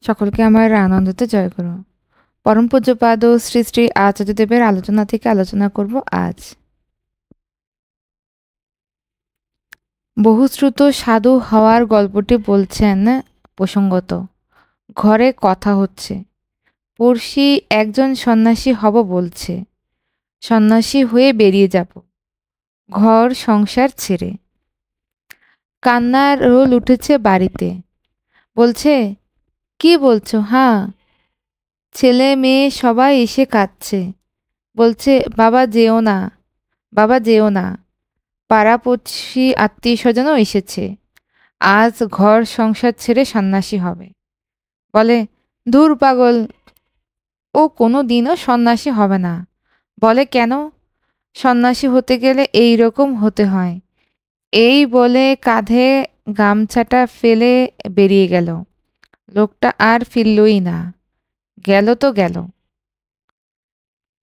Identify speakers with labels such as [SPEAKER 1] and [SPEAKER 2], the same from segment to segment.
[SPEAKER 1] সকলকে আমার আনন্দতে জয় করো। পরম পূজ্যপাদ শ্রী শ্রী আচার্যদেবের আলোচনা থেকে আলোচনা করব আজ। বহুশ্রুত সাধু হওয়ার গল্পটি বলছেন প্রসঙ্গত। ঘরে কথা হচ্ছে, পড়শি একজন সন্ন্যাসী হব বলছে। সন্ন্যাসী হয়ে বেরিয়ে যাব ঘর সংসার ছেড়ে। কান্নার রোল উঠেছে বাড়িতে, বলছে কি বলছো? হ্যাঁ, ছেলে মেয়ে সবাই এসে কাঁদছে, বলছে বাবা যেও না, বাবা যেও না। পাড়াপড়শি আত্মীয় স্বজনও এসেছে, আজ ঘর সংসার ছেড়ে সন্ন্যাসী হবে। বলে ধুর পাগল, ও কোনো দিনও সন্ন্যাসী হবে না। বলে কেন? সন্ন্যাসী হতে গেলে এই রকম হতে হয়। এই বলে কাঁধে গামছাটা ফেলে বেরিয়ে গেল। লোকটা আর ফিরলই না, গেল তো গেল।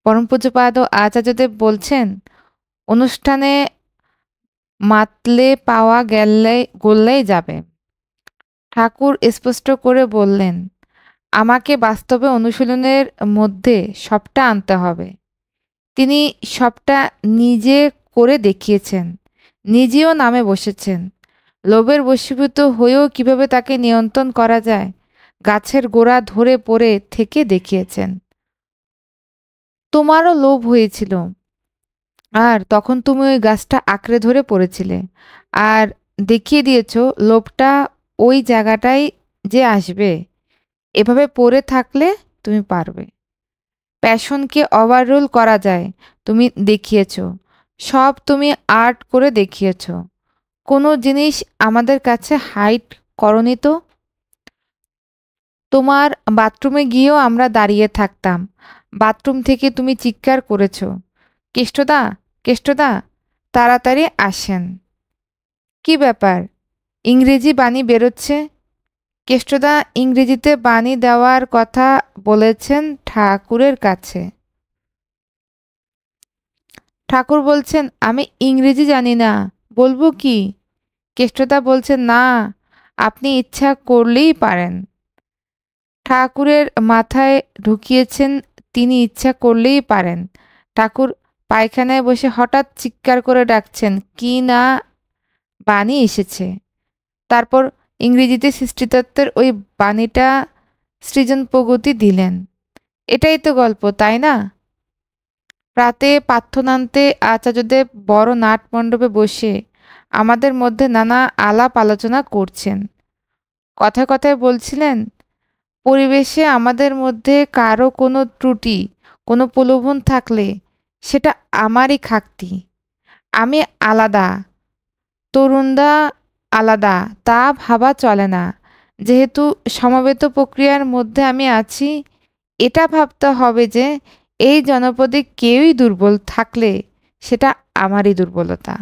[SPEAKER 1] পরম পূজ্যপাদ আচার্যদেব বলছেন, অনুষ্ঠানে মাতলে পাওয়া গললেই যাবে। ঠাকুর স্পষ্ট করে বললেন, আমাকে বাস্তবে অনুশীলনের মধ্যে সবটা আনতে হবে। তিনি সবটা নিজে করে দেখিয়েছেন, নিজেও নামে বসেছেন। লোভের বশীভূত হয়েও কিভাবে তাকে নিয়ন্ত্রণ করা যায়, গাছের গোড়া ধরে পড়ে থেকে দেখিয়েছেন। তোমারও লোভ হয়েছিল, আর তখন তুমি ওই গাছটা আঁকড়ে ধরে পড়েছিলে, আর দেখিয়ে দিয়েছ লোভটা ওই জায়গাটায় যে আসবে। এভাবে পড়ে থাকলে তুমি পারবে। প্যাশনকে ওভাররুল করা যায়, তুমি দেখিয়েছ। সব তুমি আর্ট করে দেখিয়েছ। কোনো জিনিস আমাদের কাছে হাইড করনি তো। তোমার বাথরুমে গিয়েও আমরা দাঁড়িয়ে থাকতাম, বাথরুম থেকে তুমি চিৎকার করেছ, কেষ্টদা, কেষ্টদা, তাড়াতাড়ি আসেন। কি ব্যাপার, ইংরেজি বাণী বেরোচ্ছে? কেষ্টদা ইংরেজিতে বাণী দেওয়ার কথা বলেছেন ঠাকুরের কাছে। ঠাকুর বলছেন আমি ইংরেজি জানি না, বলবো কি? কেষ্টদা বলছেন না, আপনি ইচ্ছা করলেই পারেন। ঠাকুরের মাথায় ঢুকিয়েছেন তিনি ইচ্ছা করলেই পারেন। ঠাকুর পায়খানায় বসে হঠাৎ চিৎকার করে ডাকছেন কি না বাণী এসেছে। তারপর ইংরেজিতে সৃষ্টিতত্ত্বের ওই বাণীটা সৃজন প্রগতি দিলেন। এটাই তো গল্প, তাই না? প্রাতে প্রার্থনান্তে আচার্যদেব বড় নাটমণ্ডপে বসে আমাদের মধ্যে নানা আলাপ আলোচনা করছেন। কথায় কথায় বলছিলেন, পরিবেশে আমাদের মধ্যে কারো কোনো ত্রুটি, কোনো প্রলোভন থাকলে সেটা আমারই খাকতি। আমি আলাদা, তরুণদা আলাদা, তা ভাবা চলে না। যেহেতু সমবেত প্রক্রিয়ার মধ্যে আমি আছি, এটা ভাবতে হবে যে এই জনপদে কেউই দুর্বল থাকলে সেটা আমারই দুর্বলতা।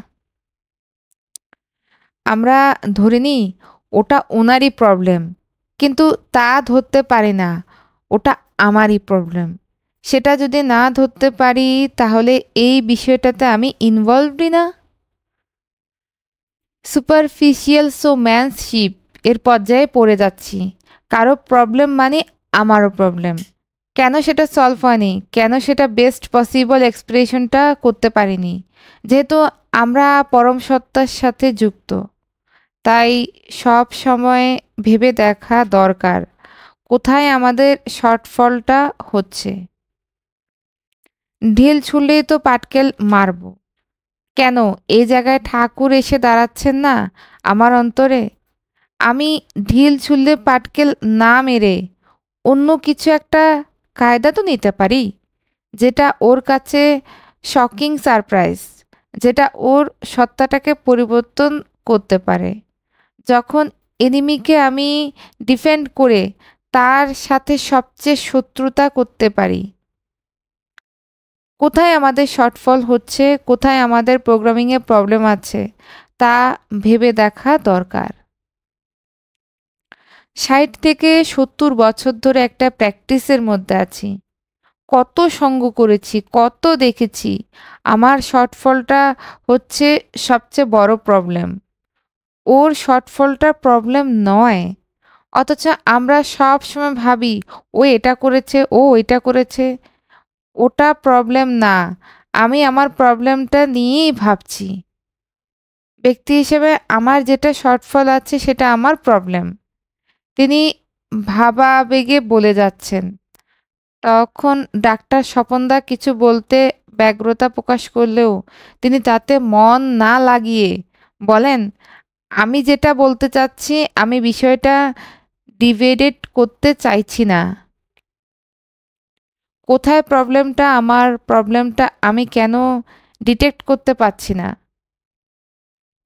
[SPEAKER 1] আমরা ধরে নিই ওটা ওনারই প্রবলেম, কিন্তু তা ধরতে পারি না ওটা আমারই প্রবলেম। সেটা যদি না ধরতে পারি তাহলে এই বিষয়টাতে আমি ইনভলভডই না। সুপারফিশিয়াল ম্যানশিপ এর পর্যায়ে পড়ে যাচ্ছি। কারো প্রবলেম মানে আমারও প্রবলেম। কেন সেটা সলভ হয়নি, কেন সেটা বেস্ট পসিবল এক্সপ্রেশনটা করতে পারিনি? যেহেতু আমরা পরম সত্তার সাথে যুক্ত, তাই সব সময় ভেবে দেখা দরকার কোথায় আমাদের শর্টফলটা হচ্ছে। ঢিল ছুঁড়লেই তো পাটকেল মারব, কেন এই জায়গায় ঠাকুর এসে দাঁড়াচ্ছেন না আমার অন্তরে? আমি ঢিল ছুঁড়লে পাটকেল না মেরে অন্য কিছু একটা কায়দা তো নিতে পারি, যেটা ওর কাছে শকিং সারপ্রাইজ, যেটা ওর সত্তাটাকে পরিবর্তন করতে পারে। যখন এনিমিকে আমি ডিফেন্ড করে তার সাথে সবচেয়ে শত্রুতা করতে পারি। কোথায় আমাদের শর্টফল হচ্ছে, কোথায় আমাদের প্রোগ্রামিংয়ে প্রবলেম আছে, তা ভেবে দেখা দরকার। ৬০ থেকে ৭০ বছর ধরে একটা প্র্যাকটিসের মধ্যে আছি। কত সঙ্গ করেছি, কত দেখেছি। আমার শর্টফলটা হচ্ছে সবচেয়ে বড় প্রবলেম। ওর শর্টফলটা প্রবলেম নয়, অথচ আমরা সব সময় ভাবি ও এটা করেছে, ও এটা করেছে। ওটা প্রবলেম না। আমি আমার প্রবলেমটা নিয়েই ভাবছি। ব্যক্তি হিসেবে আমার যেটা শর্টফল আছে সেটা আমার প্রবলেম। তিনি ভাবাবেগে বলে যাচ্ছেন। তখন ডাক্তার স্বপনদা কিছু বলতে ব্যগ্রতা প্রকাশ করলেও তিনি তাতে মন না লাগিয়ে বলেন, "আমি যেটা বলতে চাচ্ছি, আমি বিষয়টা ডিভাইডেড করতে চাইছি না। কোথায় প্রবলেমটা, আমার প্রবলেমটা আমি কেন ডিটেক্ট করতে পারছি না?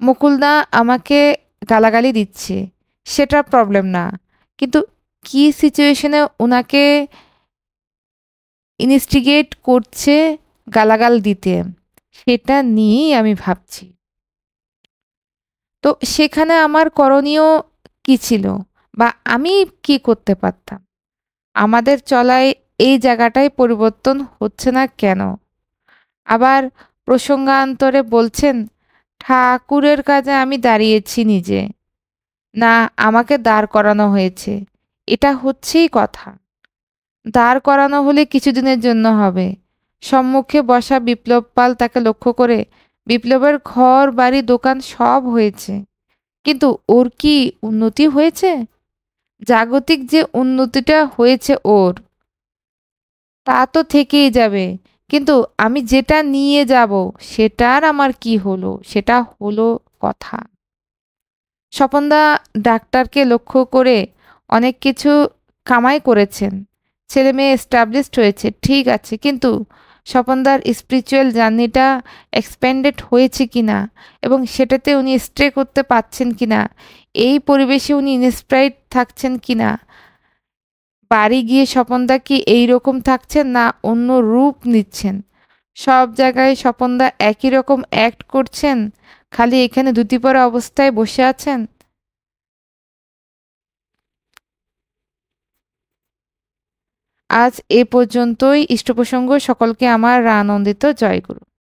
[SPEAKER 1] মুকুলদা আমাকে গালাগালি দিচ্ছে, সেটা প্রবলেম না। কিন্তু কী সিচুয়েশনে উনাকে ইনস্টিগেট করছে গালাগাল দিতে, সেটা নিয়েই আমি ভাবছি। তো সেখানে আমার করণীয় কী ছিল? বা আমি কি করতে পারতাম? আমাদের চলায় এই জায়গাটায় পরিবর্তন হচ্ছে না কেন?" আবার প্রসঙ্গান্তরে বলছেন, "ঠাকুরের কাজে আমি দাঁড়িয়েছি নিজে, না আমাকে দাঁড় করানো হয়েছে। এটা হচ্ছেই কথা। দাঁড় করানো হলে কিছুদিনের জন্য হবে।" সম্মুখে বসা বিপ্লব পাল তাকে লক্ষ্য করে, "বিপ্লবের ঘর বাড়ি দোকান সব হয়েছে, কিন্তু ওর কি উন্নতি হয়েছে? জাগতিক যে উন্নতিটা হয়েছে ওর, তা তো থেকেই যাবে। কিন্তু আমি যেটা নিয়ে যাব সেটার আমার কি হলো? সেটা হলো কথা।" স্বপনদা ডাক্তারকে লক্ষ্য করে, "অনেক কিছু কামাই করেছেন, ছেলেমেয়ে এস্টাবলিশড হয়েছে, ঠিক আছে, কিন্তু স্বপনদার স্পিরিচুয়াল জার্নিটা এক্সপ্যান্ডেড হয়েছে কিনা এবং সেটাতে উনি স্টে করতে পারছেন কিনা, এই পরিবেশে উনি ইন্সপায়ার্ড থাকছেন কিনা, বাড়ি গিয়ে স্বপনদা কি এই রকম থাকছেন না অন্য রূপ নিচ্ছেন, সব জায়গায় স্বপনদা একই রকম অ্যাক্ট করছেন, খালি এখানে ধুতি পরা অবস্থায় বসে আছেন?" আজ এ পর্যন্তই। ইষ্টপ্রসঙ্গ সকলকে আমার আনন্দিত জয়গুরু।